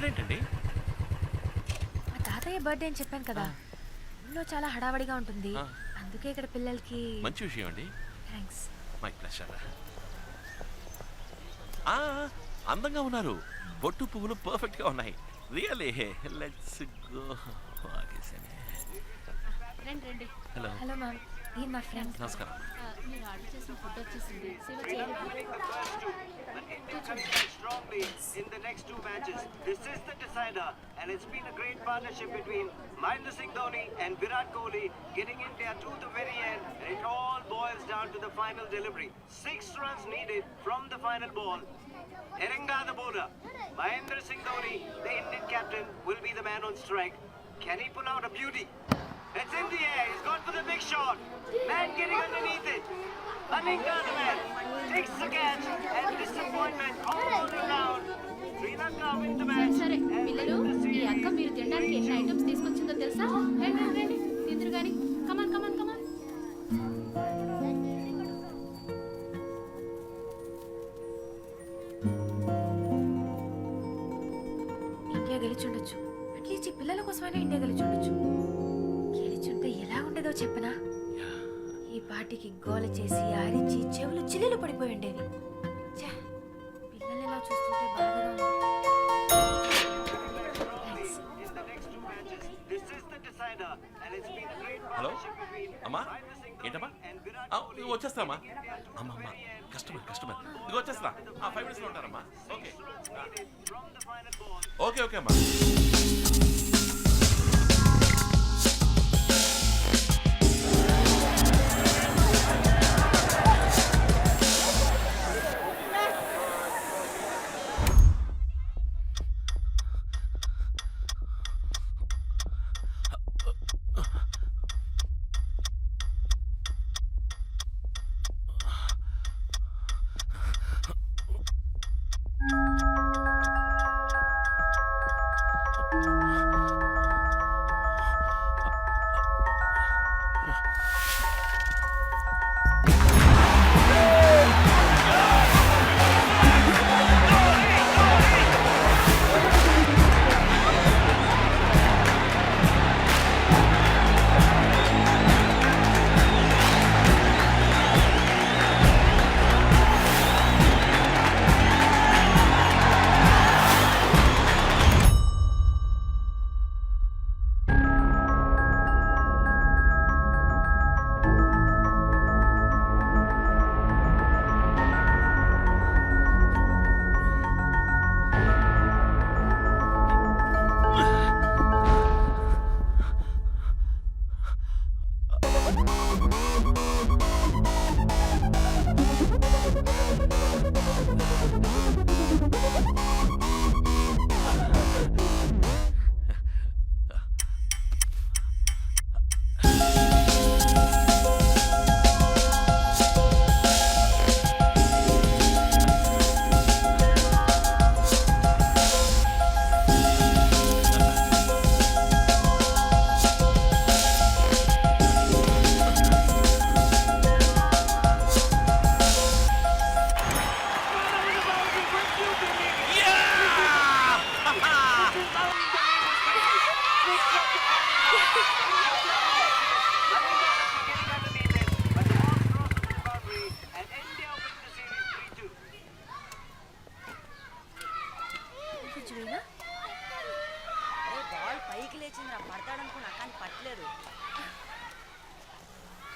ఇక్కడేంటండి? మా తాతయ్య బర్త్డే అని చెప్పాను కదా, ఊళ్ళో చాలా హడావడిగా ఉంటుంది, అందుకే ఇక్కడ పిల్లలకి. మంచి విషయం అండి. థ్యాంక్స్. My pleasure. అందంగా ఉన్నారు, బొట్టు పువ్వులు పర్ఫెక్ట్ గా ఉన్నాయి. Really let's go. రండి. హలో. హలో మ్యామ్, ఈ మా ఫ్రెండ్. నమస్కారం. మీరు ఆర్డర్ చేసిన ఫుడ్ వచ్చేసింది. సేవ చేయాలి. Strongly in the next two matches. This is the decider, and it's been a great partnership between Mahendra Singh Dhoni and Virat Kohli, getting India to the very end, and it all boils down to the final delivery. 6 runs needed from the final ball. Eranga the bowler, Mahendra Singh Dhoni, the Indian captain, will be the man on strike. Can he pull out a beauty? It's in the air. He's gone for the big shot. Man getting underneath it. Aninga the man takes the catch, and disappointment all around. Sri Lanka win the match. సరే పిల్లలు, ఈ అక్క మీరు తినడానికి ఎన్ని items తీసుకొచ్చిందో తెలుసా? రండి తిందురు గాని. కమాన్. ఇండియా గెలిచుండొచ్చు, అట్లీస్ట్ ఈ పిల్లల కోసమైనా ఇండియా గెలిచుండొచ్చు. గెలిచుంటే ఎలా ఉండేదో చెప్పనా? ఈ పార్టీకి గోల చేసి ఆరించి చెవులు చిల్లులు పడిపోయి ఉండేవి. పిల్లలు ఎలా చూస్తుంటే బాధగా ఉంది. హలో అమ్మా, ఏంటమ్మా? వచ్చేస్తామా? అమ్మా కస్టమర్ ఇదిగో వచ్చేస్తా. 5 minutes లో ఉంటారమ్మా. ఓకే అమ్మా.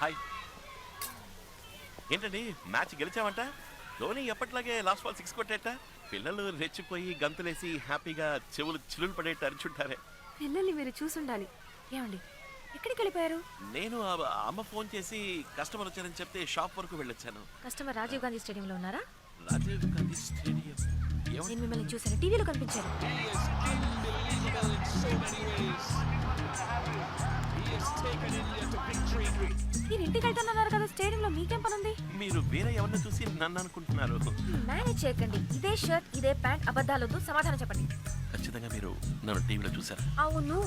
హాయ్. ఏంటండి మ్యాచ్ గెలిచామంట? ధోని ఎప్పట్లాగే లాస్ట్ బాల్ 6 కొట్టేట. పిల్లలు రెచ్చిపోయి గంతులేసి హ్యాపీగా చెవులు చిల్లులు పడేట అరుచుంటారే. పిల్లల్ని మీరు చూసుండాలి. ఏమండి ఎక్కడికి వెళ్ళిపోయారు? నేను అమ్మ ఫోన్ చేసి కస్టమర్ వచ్చారని చెప్తే షాప్ వరకు వెళ్ళొచ్చాను. కస్టమర్ రాజీవ్ గాంధీ స్టేడియంలో ఉన్నారా? రాజీవ్ గాంధీ స్టేడియం? నేను మిమ్మల్ని చూసాను, టీవీలో కనిపించారు. మీరు ఇంటికి వెళ్తున్నారు కదా, స్టేడియంలో మీకేం పని ఉంది? మీరు వేరే ఎవరిని చూసి నన్ను అనుకుంటున్నారు. మేనేజ్ చేయకండి. ఇదే షర్ట్ ఇదే ప్యాంట్, అబద్ధాలొద్దు, సమాధానం చెప్పండి. ఖచ్చితంగా మీరు నన్ను టీవీలో చూసారా? అవును.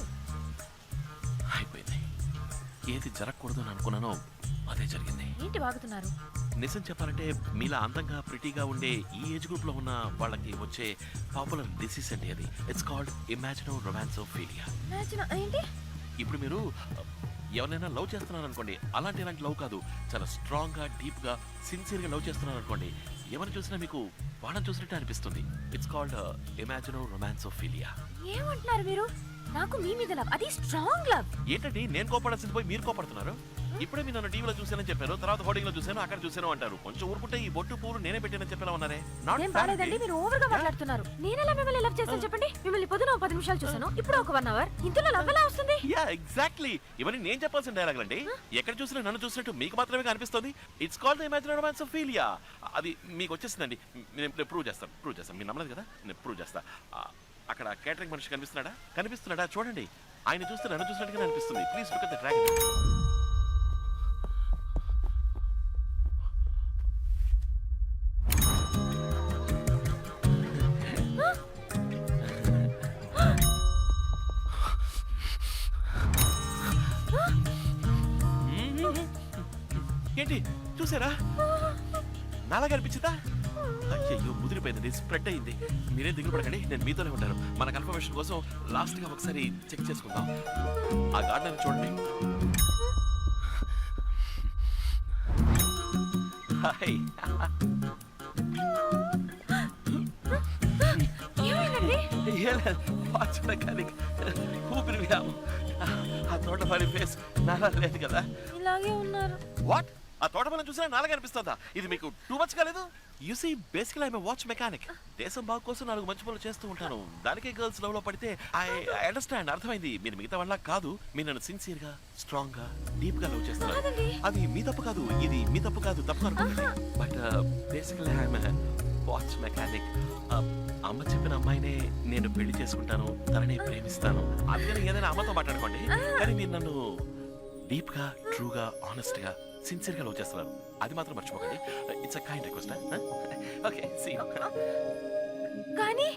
అయిపోయింది. ఏది జరగకూడదు అని అనుకున్నానో అదే జరిగింది. ఏంటి వాగుతున్నారు? నిజం చెప్పాలంటే మీలా అందంగా ప్రిటీగా ఉండే ఈ ఏజ్ గ్రూప్ లో ఉన్న వాళ్ళకి వచ్చే పాపులర్ డిసీజ్ అండి అది. It's called imagino romancophilia. ఏంటి? ఇప్పుడు మీరు ఎవరైనా లవ్ చేస్తున్నారు అనుకోండి, అలాంటి లవ్ కాదు, చాలా స్ట్రాంగ్ గా డీప్ గా సిన్సియర్ గా లవ్ చేస్తున్నారు అనుకోండి, ఎవరిని చూసినా మీకు వాళ్ళని చూసినట్టు అనిపిస్తుంది. It's called imagino romancophilia. ఏమంటున్నారు మీరు? నాకు మీ మీద లవ్, అది స్ట్రాంగ్ లవ్. ఏంటండి నేను కోపడాల్సింది పోయి మీరు కోపడుతున్నారు? ఇప్పుడే మీరు నన్ను టీవీలో చూసానని చెప్పారు, తర్వాత హోర్డింగ్ లో చూసాను, అక్కడ చూసాను అంటారు. కొంచెం ఊరుకుంటే ఈ బొట్టు పూలు నేనే పెట్టానని చెప్పేలా ఉన్నారే. నేను బాలేదండి, మీరు ఓవర్ గా మాట్లాడుతున్నారు. నేనెలా మిమ్మల్ని లవ్ చేస్తాను చెప్పండి? మిమ్మల్ని పొద్దున 10 నిమిషాలు చూసాను, ఇప్పుడు ఒక 1 అవర్. ఇంతలో లవ్ ఎలా వస్తుంది? యా ఎగ్జాక్ట్లీ, ఇవన్నీ నేను చెప్పాల్సిన డైలాగ్ అండి. ఎక్కడ చూసినా నన్ను చూసినట్టు మీకు మాత్రమే కనిపిస్తుంది. It's called imaginary romancophilia. అది మీకు వచ్చేసిందండి. నేను ప్రూవ్ చేస్తాను. మీరు నమ్మలేదు కదా, నేను ప్రూవ్ చేస్తా. అక్కడ కేటరింగ్ మనిషి కనిపిస్తున్నాడా చూడండి. ఆయన చూస్తే నన్ను చూసినట్టుగా అనిపిస్తుంది. Please look at the dragon. ఏంటి చూసారా? నాలాగా అనిపించిందా? అయ్యో ముదిరిపోయింది, స్ప్రెడ్ అయింది. మీరేం దిగులు పడకండి, నేను మీతోనే ఉంటాను. మన కన్ఫర్మేషన్ కోసం లాస్ట్ గా ఒకసారి చెక్ చేసుకుందాం. ఆ గార్డెన్ చూడండి. హాయ్. వాచ్ మెకానిక్ ఊపిరి వ్యాము. ఆ తోటమాలి ఫేస్ నాలా లేదు కదా? ఇలాగే ఉన్నారు. వాట్? ఆ తోటమాలని చూసినా నాలాగా అనిపిస్తుందా? ఇది మీకు టూ మచ్ కాలేదు? You see basically I'm watch mechanic. దేశం బాగు కోసం 4 మంచి పనులు చేస్తూ ఉంటాను. దానికే గర్ల్స్ లవ్ లో పడితే ఐ అండర్స్టాండ్, అర్థమైంది. మీరు మిగతా వాళ్ళ కాదు, మీరు నన్ను సిన్సియర్ గా స్ట్రాంగ్ గా డీప్ గా లవ్ చేస్తున్నారు. అది మీ తప్పు కాదు, ఇది మీ తప్పు కాదు, తప్పు అనుకోండి. But basically I'm watch mechanic. అమ్మ చెప్పిన అమ్మాయినే నేను పెళ్లి చేసుకుంటాను, తనని ప్రేమిస్తాను. అందుకని ఏదైనా అమ్మతో మాట్లాడుకోండి, కానీ మీరు నన్ను డీప్ గా ట్రూగా ఆనెస్ట్ గా సిన్సియర్ గా లవ్ చేస్తున్నారు. అది మాత్రం మర్చిపోకండి. It's a kind request. Okay see you. కానీ